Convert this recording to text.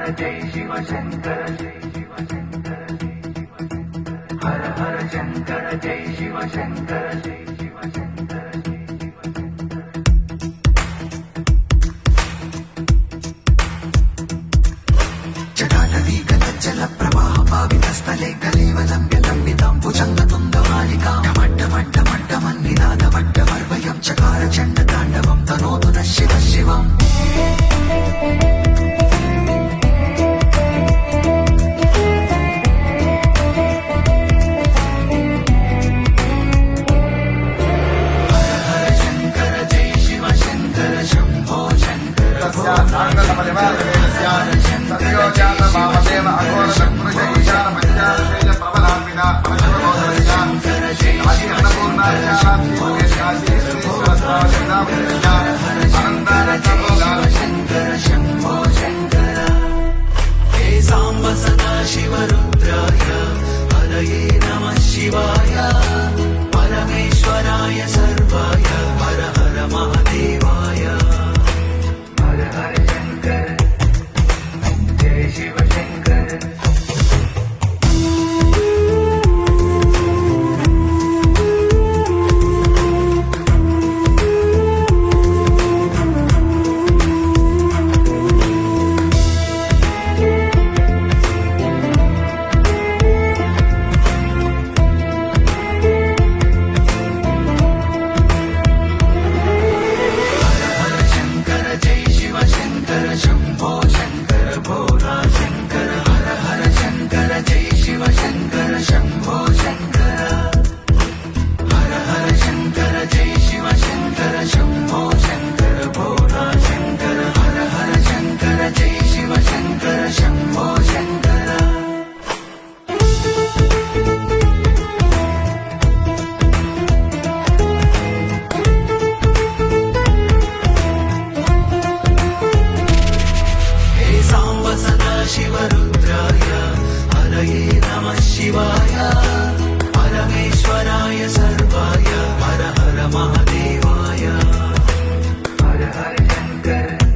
जय शिव शंकर जय शिव शंकर हर हर शंकर जय शिव शंकर जय शिव शंकर जय शिव शंकर जटानदी गलज्जल प्रवाह पावितस्थले कलेवलम्ब्य लम्बिताम्बुजङ्गतुन्दमालिका डमड्डमड्डमड्डमन्निनादमड्डमर्वयं चकार चण्डताण्डवं तनोतु नः शिवः शिवम् शिवरुद्राय हरये नमः शिवाय परमेश्वराय सर्वाय हर हर महादेवाय हर हर शंकर जय शिव शंकर शिवरुद्राय हरये नमः शिवाय परमेश्वराय सर्वाय हर हर महादेवाय हर हर शंकर